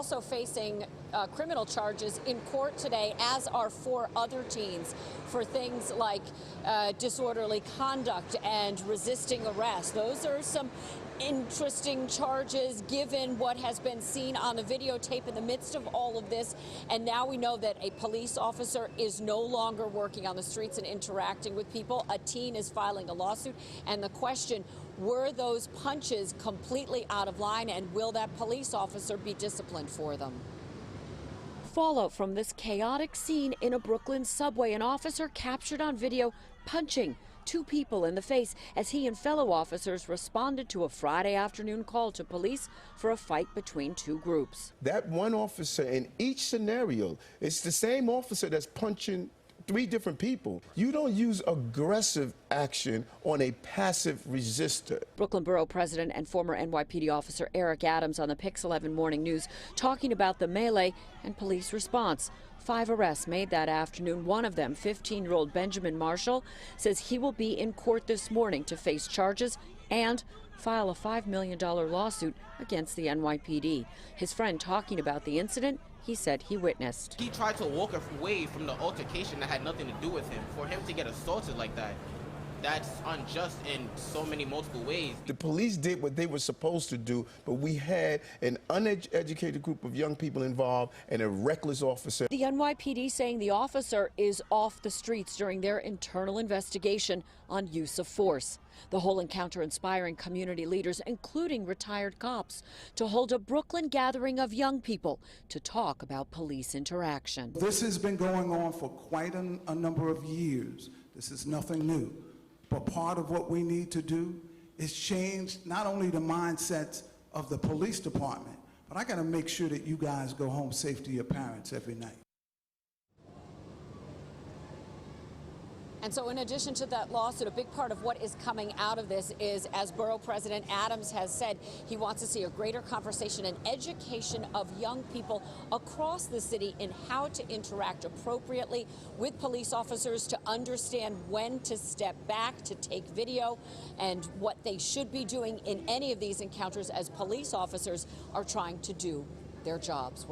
also facing criminal charges in court today, as are 4 other teens for things like disorderly conduct and resisting arrest. Those are some interesting charges given what has been seen on the videotape in the midst of all of this. And now we know that a police officer is no longer working on the streets and interacting with people. A teen is filing a lawsuit. And the question, were those punches completely out of line, and will that police officer be disciplined for them? Fallout from this chaotic scene in a Brooklyn subway. An officer captured on video punching 2 people in the face as he and fellow officers responded to a Friday afternoon call to police for a fight between 2 groups. That one officer in each scenario, it's the same officer that's punching 3 different people. You don't use aggressive action on a passive resistor. Brooklyn Borough President and former NYPD officer Eric Adams on the Pix 11 Morning News talking about the melee and police response. 5 arrests made that afternoon. One of them, 15-year-old Benjamin Marshall, says he will be in court this morning to face charges and file a $5 million lawsuit against the NYPD. His friend talking about the incident he said he witnessed. He tried to walk away from the altercation that had nothing to do with him. For him to get assaulted like that, that's unjust in so many multiple ways. The police did what they were supposed to do, but we had an uneducated group of young people involved and a reckless officer. The NYPD saying the officer is off the streets during their internal investigation on use of force. The whole encounter inspiring community leaders, including retired cops, to hold a Brooklyn gathering of young people to talk about police interaction. This has been going on for quite a number of years. This is nothing new. But part of what we need to do is change not only the mindsets of the police department, but I got to make sure that you guys go home safe to your parents every night. And so in addition to that lawsuit, a big part of what is coming out of this is, as Borough President Adams has said, he wants to see a greater conversation and education of young people across the city in how to interact appropriately with police officers, to understand when to step back, to take video, and what they should be doing in any of these encounters as police officers are trying to do their jobs.